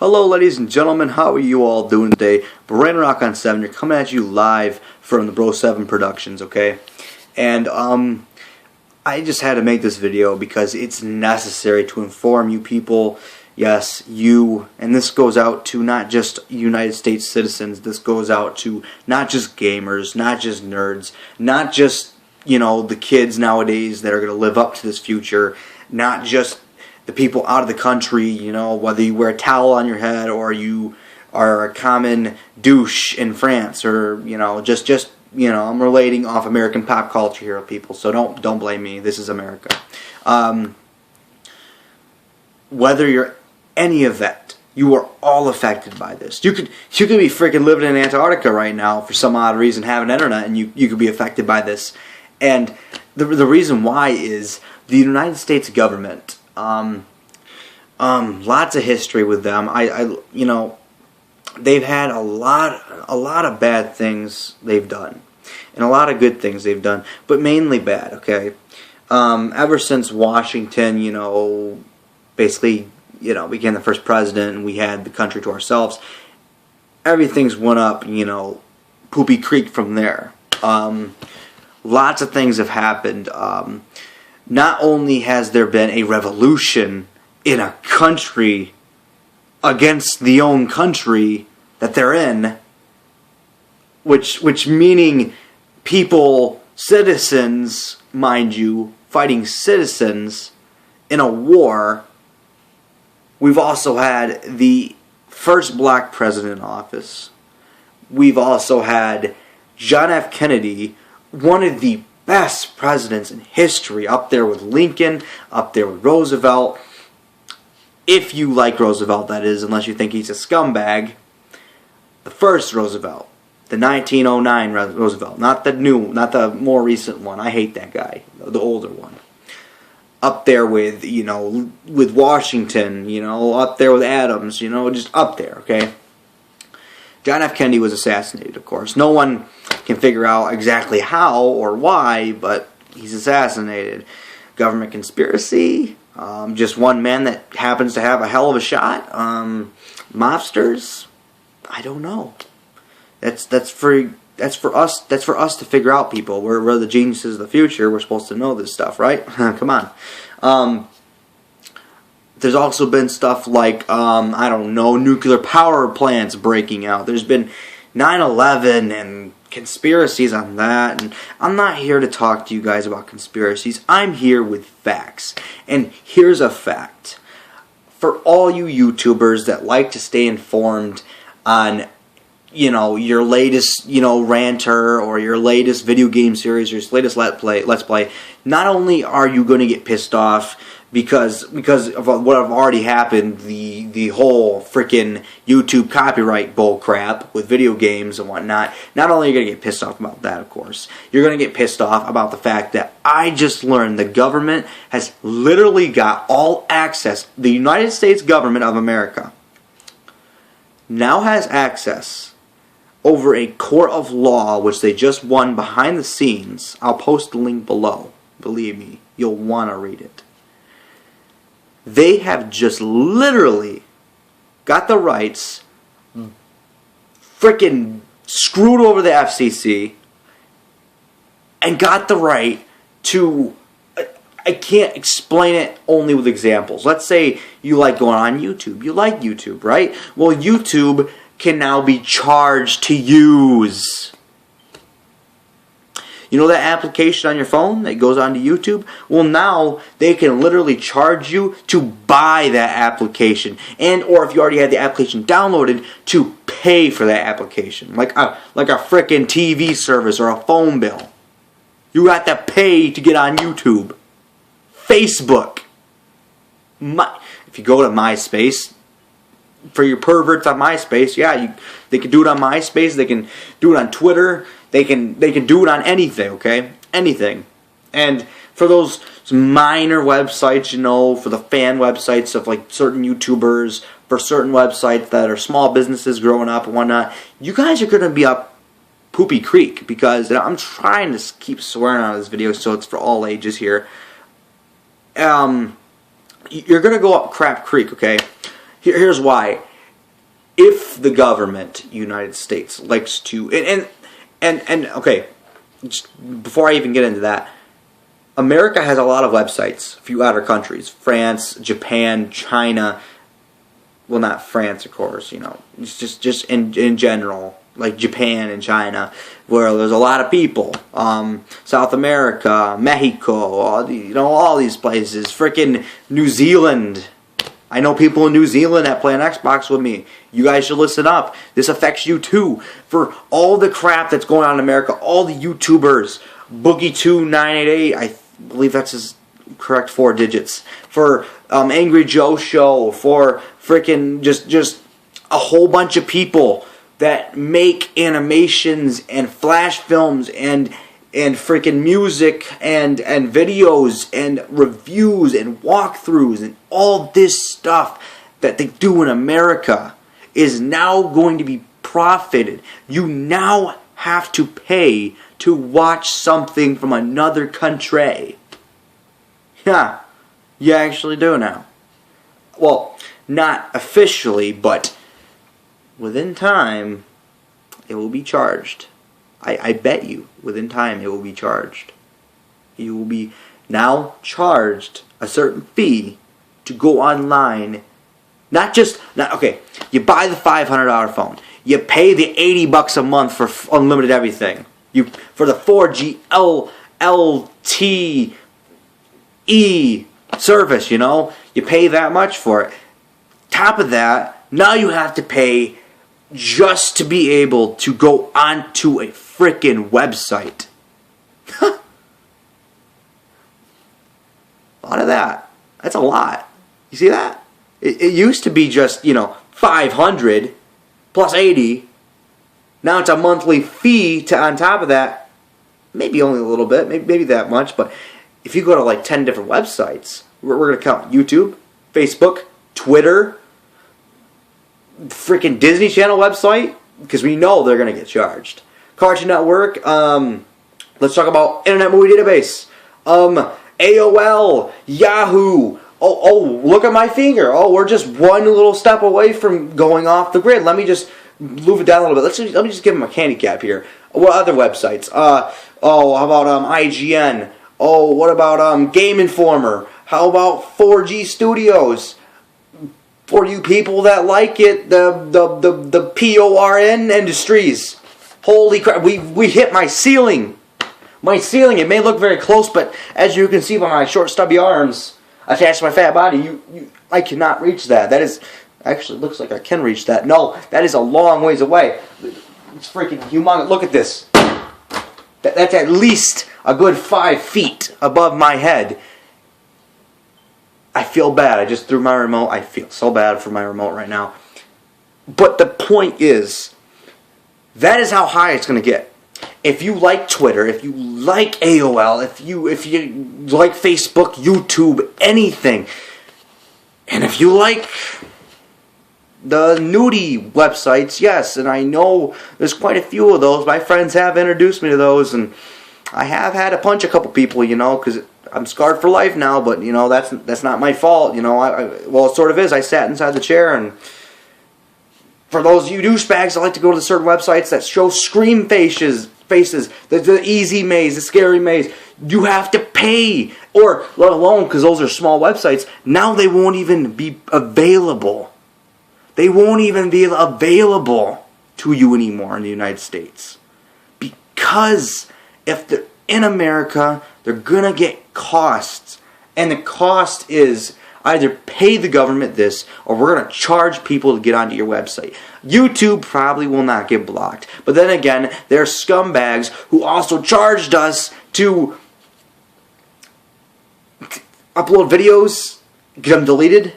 Hello ladies and gentlemen, how are you all doing today? Brain Rock on 7, you're coming at you live from the Bro 7 Productions, okay? And I just had to make this video because it's necessary to inform you people, yes, you, and this goes out to not just United States citizens, this goes out to not just gamers, not just nerds, not just, you know, the kids nowadays that are going to live up to this future, not just the people out of the country, you know, whether you wear a towel on your head or you are a common douche in France, or, you know, just you know, I'm relating off American pop culture here, people, so don't blame me. This is America. Whether you're any of that, you are all affected by this. You could be freaking living in Antarctica right now for some odd reason, having internet, and you could be affected by this. And the reason why is the United States government. Lots of history with them. You know, they've had a lot of bad things they've done, and a lot of good things they've done, but mainly bad. Okay, ever since Washington, you know, basically, you know, became the first president, and we had the country to ourselves. Everything's went up, you know, poopy creek from there. Lots of things have happened. Not only has there been a revolution in a country against the own country that they're in, which meaning people, citizens, mind you, fighting citizens in a war. We've also had the first black president in office. We've also had John F. Kennedy, one of the best presidents in history, up there with Lincoln, up there with Roosevelt. If you like Roosevelt, that is, unless you think he's a scumbag. The first Roosevelt, the 1909 Roosevelt, not the more recent one. I hate that guy, the older one. Up there with, you know, with Washington, you know, up there with Adams, you know, just up there, okay? John F. Kennedy was assassinated, of course. No one can figure out exactly how or why, but he's assassinated. Government conspiracy, just one man that happens to have a hell of a shot. Mobsters, I don't know. That's for us to figure out, people. We're the geniuses of the future. We're supposed to know this stuff, right? Come on. There's also been stuff like, I don't know, nuclear power plants breaking out. There's been 9/11 and conspiracies on that. And I'm not here to talk to you guys about conspiracies. I'm here with facts. And here's a fact. For all you YouTubers that like to stay informed on, you know, your latest, you know, ranter or your latest video game series or your latest let's play, not only are you going to get pissed off because of what have already happened, the whole freaking YouTube copyright bull crap with video games and whatnot. Not only are you going to get pissed off about that, of course, you're going to get pissed off about the fact that I just learned the government has literally got all access. The United States government of America now has access over a court of law, which they just won behind the scenes. I'll post the link below. Believe me, you'll want to read it. They have just literally got the rights, frickin' screwed over the FCC, and got the right to, I can't explain it only with examples. Let's say you like going on YouTube. You like YouTube, right? Well, YouTube can now be charged to use. You know that application on your phone that goes onto YouTube? Well, now they can literally charge you to buy that application, and or if you already had the application downloaded, to pay for that application, like a frickin' TV service or a phone bill. You got to pay to get on YouTube. Facebook. If you go to MySpace, for your perverts on MySpace, yeah, they can do it on MySpace. They can do it on Twitter. They can do it on anything, okay? Anything. And for those minor websites, you know, for the fan websites of like certain YouTubers, for certain websites that are small businesses growing up and whatnot, you guys are going to be up poopy creek, because I'm trying to keep swearing on this video so it's for all ages here. You're going to go up crap creek, okay? Here's why. if the government, United States, likes to, and okay, just before I even get into that, America has a lot of websites, a few outer countries, France, Japan, China, well, not France, of course, it's just in general, like Japan and China, where there's a lot of people, South America, Mexico, all these places, freaking New Zealand. I know people in New Zealand that play on Xbox with me. You guys should listen up. This affects you too. For all the crap that's going on in America, all the YouTubers, Boogie2988, I believe that's his correct 4 digits. For Angry Joe Show, for freaking just a whole bunch of people that make animations and flash films and freaking music and videos and reviews and walkthroughs and all this stuff that they do in America is now going to be profited. You now have to pay to watch something from another country. Yeah, you actually do now. Well, not officially, but within time, it will be charged. I bet you, within time, it will be charged. You will be now charged a certain fee to go online. Okay, you buy the $500 phone. You pay the $80 a month for unlimited everything. For the 4G LTE service, you pay that much for it. Top of that, now you have to pay just to be able to go onto a frickin' website. A lot of that. That's a lot. You see that? It used to be just, $500 plus $80. Now it's a monthly fee on top of that. Maybe only a little bit, maybe that much, but if you go to like 10 different websites, we're going to count YouTube, Facebook, Twitter, freaking Disney Channel website, because we know they're going to get charged. Cartoon Network, let's talk about Internet Movie Database, AOL, Yahoo. Oh, look at my finger. Oh, we're just one little step away from going off the grid. Let me just move it down a little bit. Let me just give them a handicap here. What other websites? How about IGN? Oh, what about Game Informer? How about 4G Studios? For you people that like it, the PORN Industries. Holy crap, we hit my ceiling. My ceiling, it may look very close, but as you can see by my short stubby arms attached to my fat body, I cannot reach that. That is, actually looks like I can reach that. No, that is a long ways away. It's freaking humongous. Look at this. That's at least a good 5 feet above my head. I feel bad. I just threw my remote. I feel so bad for my remote right now. But the point is, that is how high it's going to get. If you like Twitter, if you like AOL, if you like Facebook, YouTube, anything, and if you like the nudie websites, yes, and I know there's quite a few of those. My friends have introduced me to those, and I have had to punch a couple people, because I'm scarred for life now, but, that's not my fault, well, it sort of is. I sat inside the chair, and for those of you douchebags that like to go to the certain websites that show scream faces, the easy maze, the scary maze, you have to pay, or let alone, because those are small websites, now they won't even be available. They won't even be available to you anymore in the United States. Because if they're in America, they're going to get costs. And the cost is either pay the government this, or we're going to charge people to get onto your website. YouTube probably will not get blocked. But then again, there are scumbags who also charged us to upload videos, get them deleted,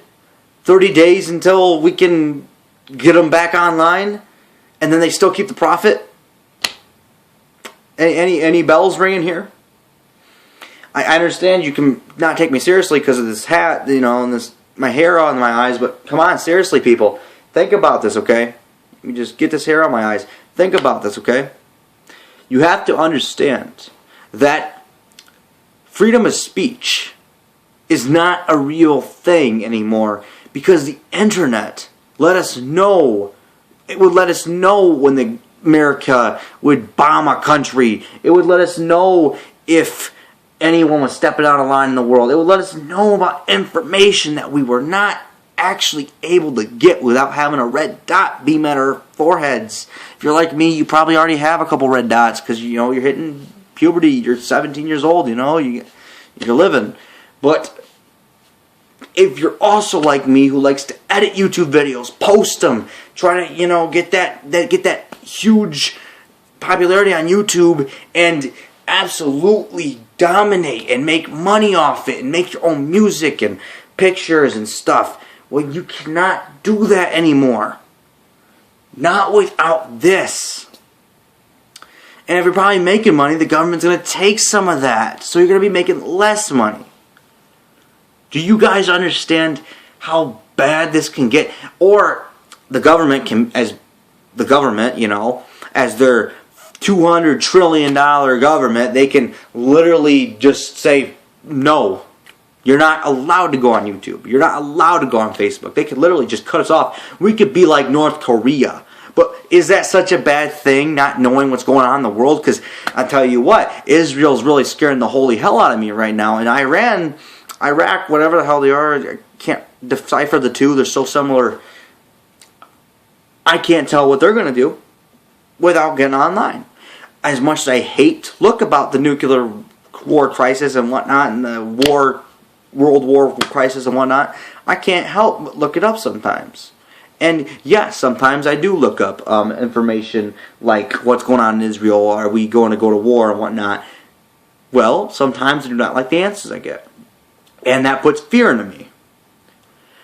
30 days until we can get them back online, and then they still keep the profit. Any bells ringing here? I understand you can not take me seriously because of this hat, and my hair on my eyes, but come on, seriously, people. Think about this, okay? Let me just get this hair on my eyes. Think about this, okay? You have to understand that freedom of speech is not a real thing anymore because the internet let us know It would let us know when America would bomb a country. It would let us know if anyone was stepping out of line in the world. It would let us know about information that we were not actually able to get without having a red dot beam at our foreheads. If you're like me, you probably already have a couple red dots because, you know, you're hitting puberty. You're 17 years old, you know, you're living. But if you're also like me, who likes to edit YouTube videos, post them, try to, you know, get that huge popularity on YouTube and absolutely dominate and make money off it and make your own music and pictures and stuff, well, you cannot do that anymore. Not without this. And if you're probably making money, the government's going to take some of that. So you're going to be making less money. Do you guys understand how bad this can get? Or the government can, as the government, you know, as their $200 trillion government, they can literally just say, no, you're not allowed to go on YouTube. You're not allowed to go on Facebook. They could literally just cut us off. We could be like North Korea. But is that such a bad thing, not knowing what's going on in the world? Because I tell you what, Israel's really scaring the holy hell out of me right now. And Iran, Iraq, whatever the hell they are, I can't decipher the two. They're so similar. I can't tell what they're going to do without getting online. As much as I hate to look about the nuclear war crisis and whatnot, and the world war crisis and whatnot, I can't help but look it up sometimes. And yes, sometimes I do look up information like what's going on in Israel, are we going to go to war and whatnot. Well, sometimes I do not like the answers I get. And that puts fear into me.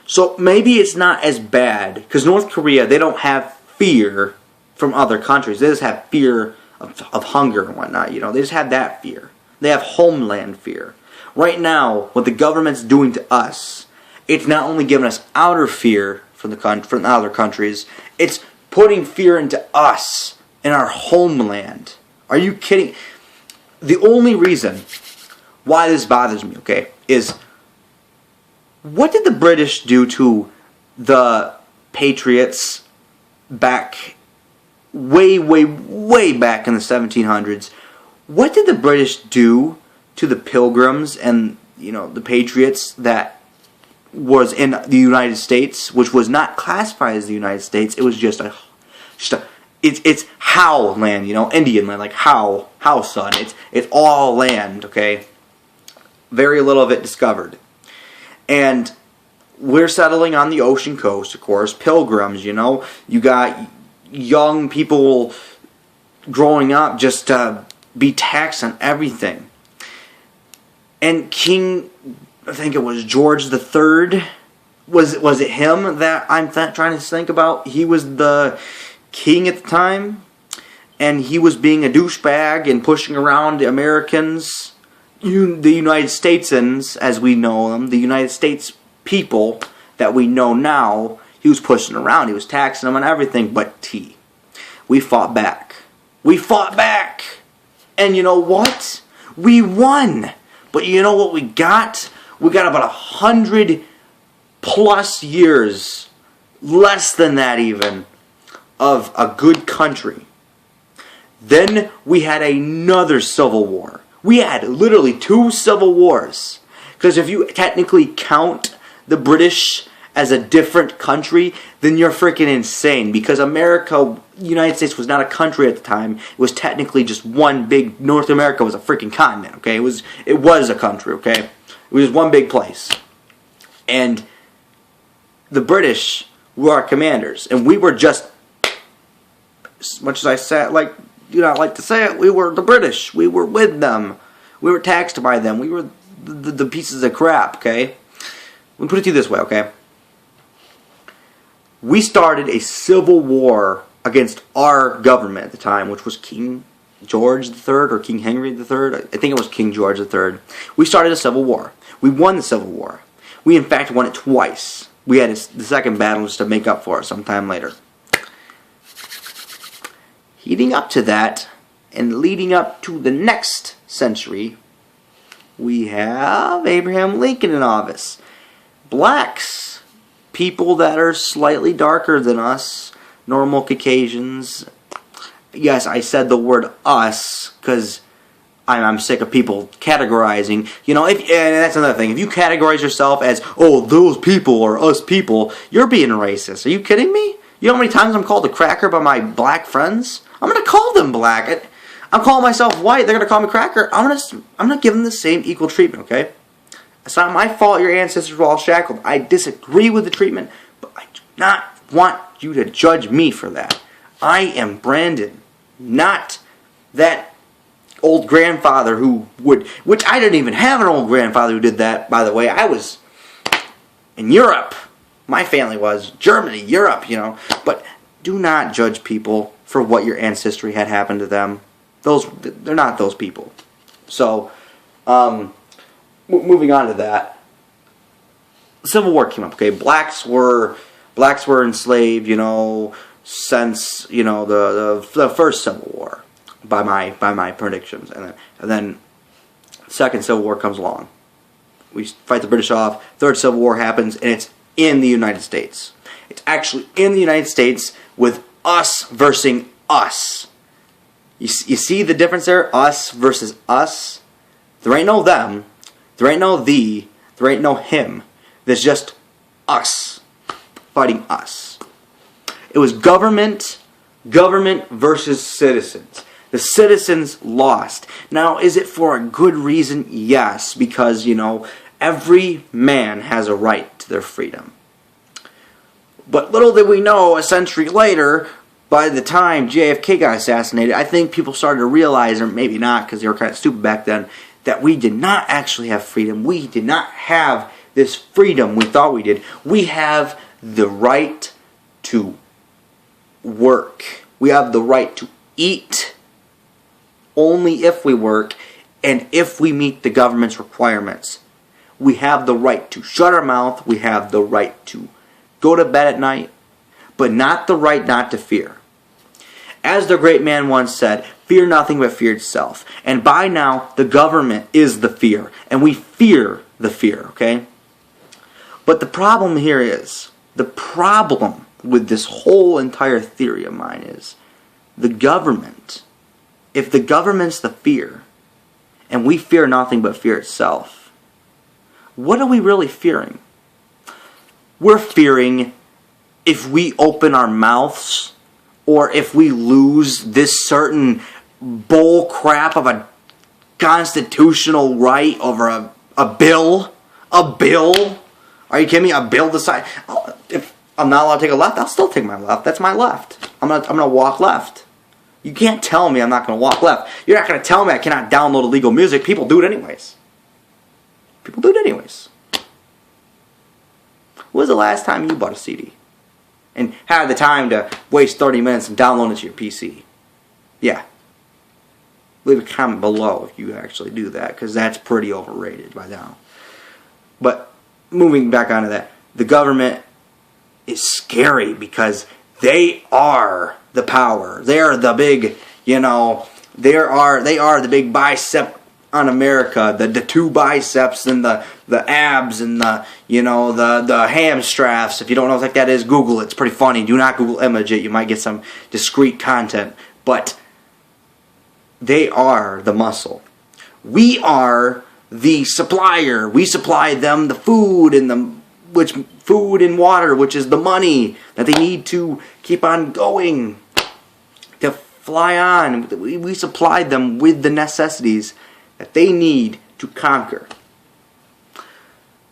So maybe it's not as bad, because North Korea, they don't have fear from other countries. They just have fear of hunger and whatnot, you know. They just have that fear. They have homeland fear. Right now, what the government's doing to us, it's not only giving us outer fear from the other countries, it's putting fear into us in our homeland. Are you kidding? The only reason why this bothers me, okay, is what did the British do to the Patriots back way back in the 1700s? What did the British do to the Pilgrims and, you know, the Patriots that was in the United States, which was not classified as the United States? It was it's Howe land, you know, Indian land, like Howe son. It's all land, okay? Very little of it discovered. And we're settling on the ocean coast, of course. Pilgrims, you know. You got young people growing up just to be taxed on everything. And King, I think it was George III, was it him that I'm trying to think about? He was the king at the time, and he was being a douchebag and pushing around the Americans, the United Statesans, as we know them, the United States people that we know now. He was pushing around. He was taxing them on everything but tea. We fought back. We fought back. And you know what? We won. But you know what we got? We got about 100 plus years, less than that even, of a good country. Then we had another civil war. We had literally 2 civil wars. Because if you technically count the British as a different country, then you're freaking insane. Because America, United States, was not a country at the time. It was technically just one big, North America was a freaking continent, okay? It was a country, okay? It was one big place. And the British were our commanders. And we were just, as much as I said, like, do not like to say it, we were the British. We were with them. We were taxed by them. We were the pieces of crap, okay? Let me put it to you this way, okay? We started a civil war against our government at the time, which was King George III or King Henry III. I think it was King George III. We started a civil war. We won the civil war. We, in fact, won it twice. We had the second battle just to make up for it sometime later. Heading up to that, and leading up to the next century, we have Abraham Lincoln in office. Blacks, people that are slightly darker than us, normal Caucasians. Yes, I said the word us because I'm sick of people categorizing. You know, and that's another thing. If you categorize yourself as, oh, those people or us people, you're being racist. Are you kidding me? You know how many times I'm called a cracker by my black friends? I'm going to call them black. I'm calling myself white. They're going to call me cracker. I'm going to give them the same equal treatment, okay? It's not my fault your ancestors were all shackled. I disagree with the treatment, but I do not want you to judge me for that. I am Brandon, not that old grandfather who would, which I didn't even have an old grandfather who did that, by the way. I was in Europe. My family was Germany, Europe, you know. But do not judge people for what your ancestry had happened to them. They're not those people. So, moving on to that, Civil War came up. Okay, blacks were enslaved, you know, since, you know, the first Civil War, by my predictions, and then second Civil War comes along. We fight the British off. Third Civil War happens, and it's in the United States. It's actually in the United States with us versus us. You see the difference there? Us versus us. There ain't no them. There ain't no thee. There ain't no him. There's just us fighting us. It was government versus citizens. The citizens lost. Now, is it for a good reason? Yes, because, you know, every man has a right to their freedom. But little did we know, a century later, by the time JFK got assassinated, I think people started to realize, or maybe not because they were kind of stupid back then, that we did not actually have freedom. We did not have this freedom we thought we did. We have the right to work. We have the right to eat only if we work and if we meet the government's requirements. We have the right to shut our mouth. We have the right to go to bed at night, but not the right not to fear. As the great man once said, fear nothing but fear itself. And by now, the government is the fear, and we fear the fear, okay? But the problem here is, the problem with this whole entire theory of mine is, the government, if the government's the fear, and we fear nothing but fear itself, what are we really fearing? We're fearing if we open our mouths, or if we lose this certain bull crap of a constitutional right over a bill. A bill? Are you kidding me? A bill decide. If I'm not allowed to take a left, I'll still take my left. That's my left. I'm gonna walk left. You can't tell me I'm not gonna walk left. You're not gonna tell me I cannot download illegal music. People do it anyways. People do it anyways. When was the last time you bought a CD? And had the time to waste 30 minutes and download it to your PC? Yeah. Leave a comment below if you actually do that, because that's pretty overrated by now. But moving back onto that, the government is scary because they are the power. They are the big, you know, they are the big bicep on America, the two biceps and the abs and the, you know, the hamstraps. If you don't know what that is, Google it. It's pretty funny. Do not Google image it. You might get some discrete content. But they are the muscle. We are the supplier. We supply them the food and food and water, which is the money that they need to keep on going, to fly on. We supply them with the necessities that they need to conquer.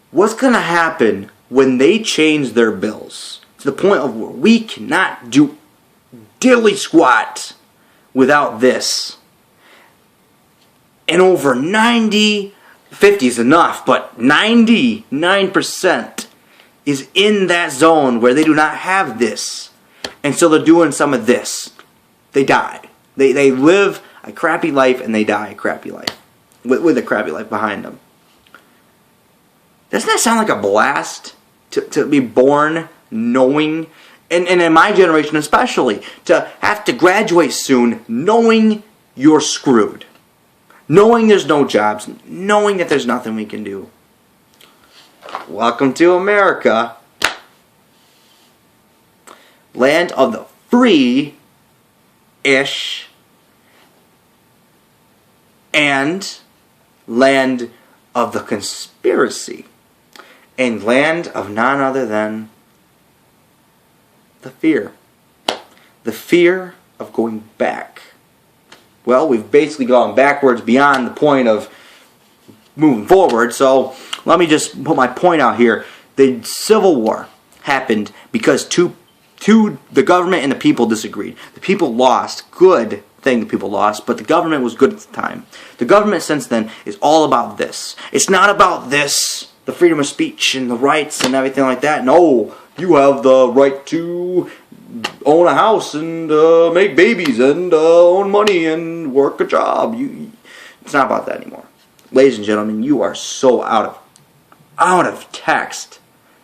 What's going to happen when they change their bills to the point of where we cannot do dilly squat without this? And over 50 is enough, but 99% is in that zone where they do not have this. And so they're doing some of this. They die. They live a crappy life and they die a crappy life. With a crappy life behind them. Doesn't that sound like a blast? To be born knowing, and in my generation especially, to have to graduate soon knowing you're screwed. Knowing there's no jobs. Knowing that there's nothing we can do. Welcome to America. Land of the free-ish and land of the conspiracy and land of none other than the fear. The fear of going back. Well, we've basically gone backwards beyond the point of moving forward, so let me just put my point out here. The Civil War happened because the government and the people disagreed. The people lost. Good thing the people lost, but the government was good at the time. The government since then is all about this. It's not about this, the freedom of speech and the rights and everything like that. No, you have the right to own a house and make babies and own money and work a job. It's not about that anymore. Ladies and gentlemen, you are so out of text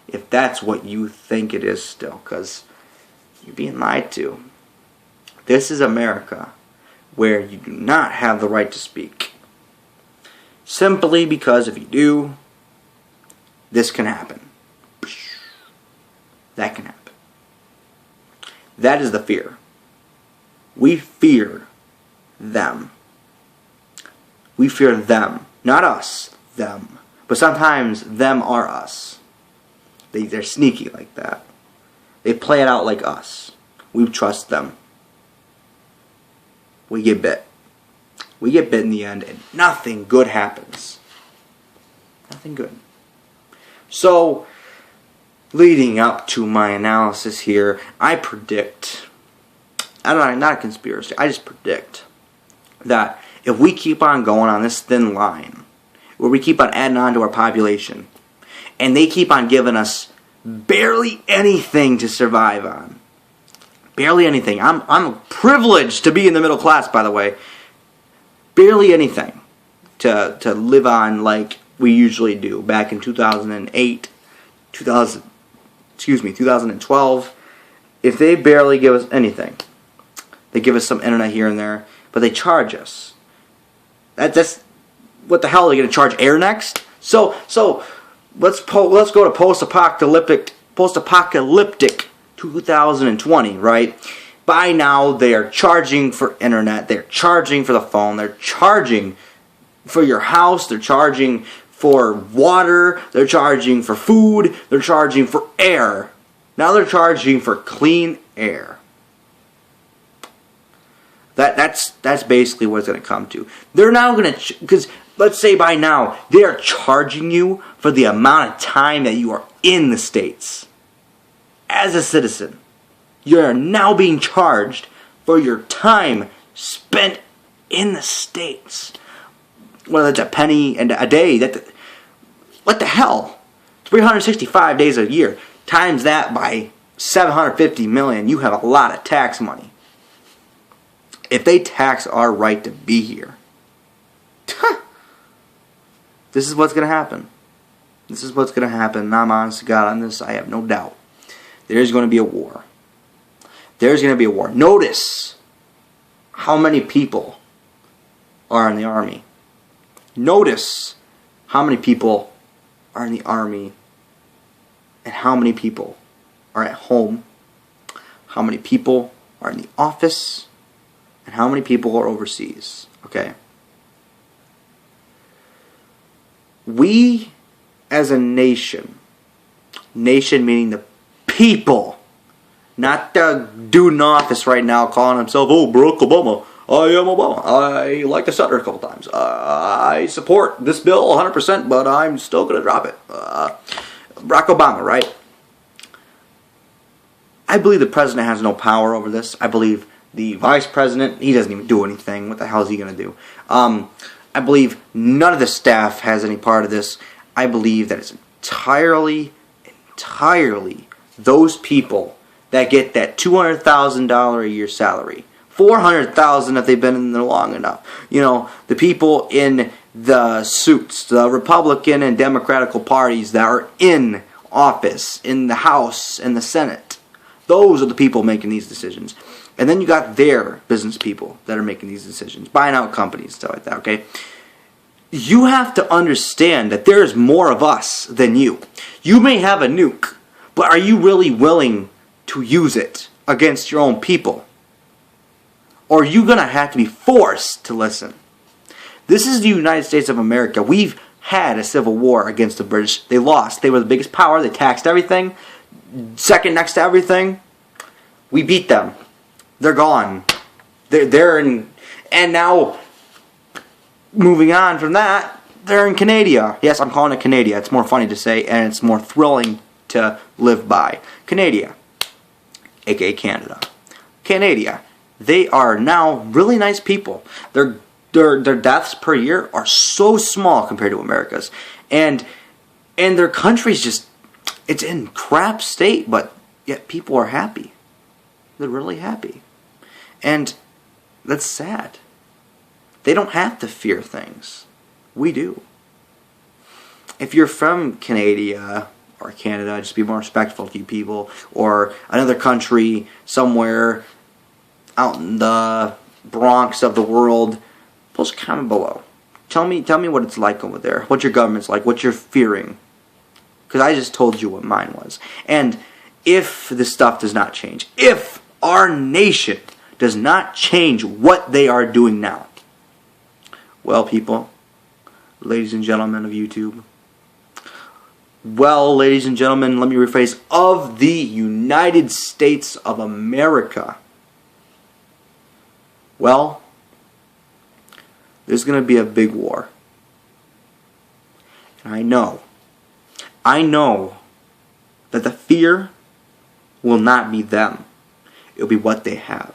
if that's what you think it is still, because you're being lied to. This is America, where you do not have the right to speak. Simply because if you do, this can happen. That can happen. That is the fear. We fear them. We fear them. Not us, them. But sometimes them are us. They're sneaky like that. They play it out like us. We trust them. We get bit. We get bit in the end, and nothing good happens. Nothing good. So, leading up to my analysis here, I predict, not a conspiracy, I just predict that if we keep on going on this thin line, where we keep on adding on to our population, and they keep on giving us barely anything to survive on, barely anything. I'm privileged to be in the middle class, by the way. Barely anything to live on like we usually do back in 2008, 2012. If they barely give us anything, they give us some internet here and there, but they charge us. That's what the hell are they going to charge air next? So let's go to post-apocalyptic 2020, right? By now, they are charging for internet, they're charging for the phone, they're charging for your house, they're charging for water, they're charging for food, they're charging for air. Now they're charging for clean air. That's basically what it's going to come to. They're now going to, because let's say by now, they are charging you for the amount of time that you are in the States. As a citizen, you are now being charged for your time spent in the States. Whether it's a penny and a day, what the hell? 365 days a year. Times that by 750 million, you have a lot of tax money. If they tax our right to be here, this is what's going to happen. This is what's going to happen. And I'm honest to God on this. I have no doubt. There's going to be a war. There's going to be a war. Notice how many people are in the army. Notice how many people are in the army and how many people are at home. How many people are in the office and how many people are overseas. Okay? We as a nation meaning the people, not the dude in office right now calling himself, oh, Barack Obama. I am Obama. I like the stutter a couple times. I support this bill 100%, but I'm still going to drop it. Barack Obama, right? I believe the president has no power over this. I believe the vice president, he doesn't even do anything. What the hell is he going to do? I believe none of the staff has any part of this. I believe that it's entirely those people that get that $200,000 a year salary. $400,000 if they've been in there long enough. You know, the people in the suits, the Republican and Democratical parties that are in office, in the House and the Senate. Those are the people making these decisions. And then you got their business people that are making these decisions, buying out companies, stuff like that, okay? You have to understand that there's more of us than you. You may have a nuke, but are you really willing to use it against your own people. Or you're going to have to be forced to listen. This is the United States of America. We've had a civil war against the British. They lost. They were the biggest power. They taxed everything. Second next to everything. We beat them. They're gone. They're in... And now, moving on from that, they're in Canada. Yes, I'm calling it Canada. It's more funny to say, and it's more thrilling to live by. Canada, aka Canada. Canada. They are now really nice people. Their deaths per year are so small compared to America's, and their country's just, it's in crap state, but yet people are happy. They're really happy, and that's sad. They don't have to fear things. We do. If you're from Canada or Canada, just be more respectful to you people, or another country somewhere out in the Bronx of the world, post a comment below. Tell me what it's like over there, what your government's like, what you're fearing. Because I just told you what mine was. And if this stuff does not change, if our nation does not change what they are doing now, well, people, ladies and gentlemen of YouTube, well, ladies and gentlemen, let me rephrase, of the United States of America, well, there's going to be a big war. And I know that the fear will not be them. It'll be what they have.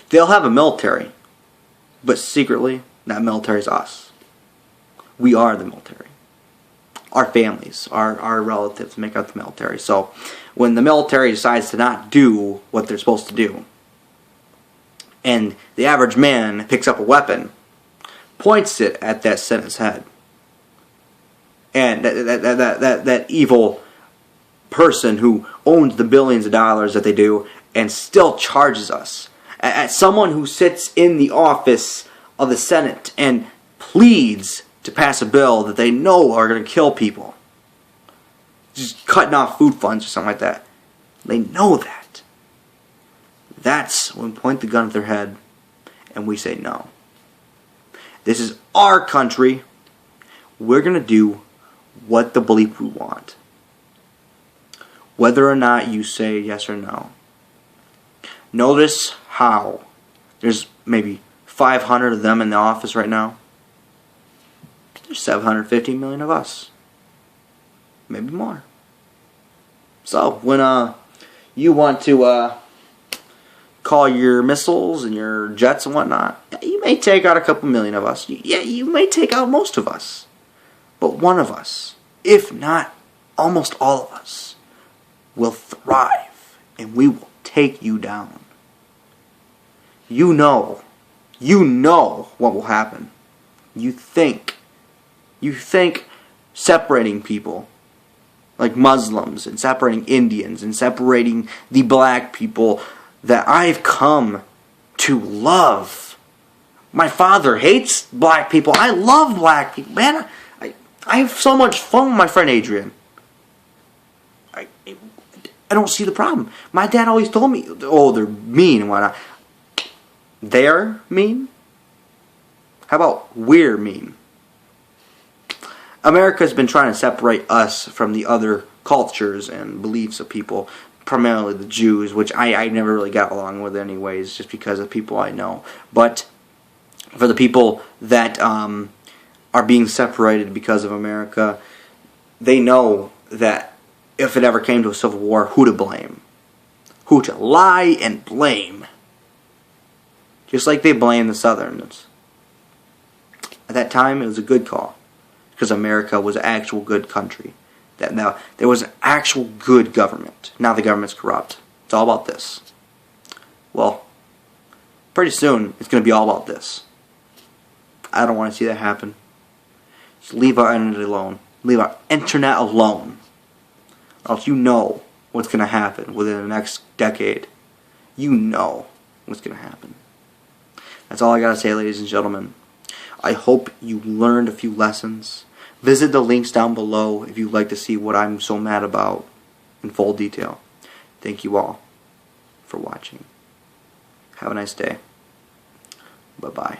They'll have a military, but secretly, that military is us. We are the military. Our families, our relatives make up the military. So, when the military decides to not do what they're supposed to do, and the average man picks up a weapon, points it at that Senate's head, and that evil person who owns the billions of dollars that they do and still charges us, at someone who sits in the office of the Senate and pleads to pass a bill that they know are going to kill people, just cutting off food funds or something like that. They know that. That's when we point the gun at their head and we say no. This is our country. We're going to do what the bleep we want. Whether or not you say yes or no. Notice how there's maybe 500 of them in the office right now. There's 750 million of us. Maybe more. So, when you want to call your missiles and your jets and whatnot, you may take out a couple million of us. Yeah, you may take out most of us. But one of us, if not almost all of us, will thrive and we will take you down. You know what will happen. You think separating people, like Muslims, and separating Indians, and separating the black people that I've come to love. My father hates black people. I love black people. Man, I have so much fun with my friend Adrian. I don't see the problem. My dad always told me, oh, they're mean and whatnot. They're mean? How about we're mean? America's been trying to separate us from the other cultures and beliefs of people, primarily the Jews, which I never really got along with anyways, just because of people I know. But for the people that are being separated because of America, they know that if it ever came to a civil war, who to blame. Who to lie and blame. Just like they blame the Southerns. At that time, it was a good call. Because America was an actual good country. Now, there was an actual good government. Now the government's corrupt. It's all about this. Well, pretty soon, it's going to be all about this. I don't want to see that happen. Just leave our internet alone. Leave our internet alone. Or else you know what's going to happen within the next decade. You know what's going to happen. That's all I got to say, ladies and gentlemen. I hope you learned a few lessons. Visit the links down below if you'd like to see what I'm so mad about in full detail. Thank you all for watching. Have a nice day. Bye-bye.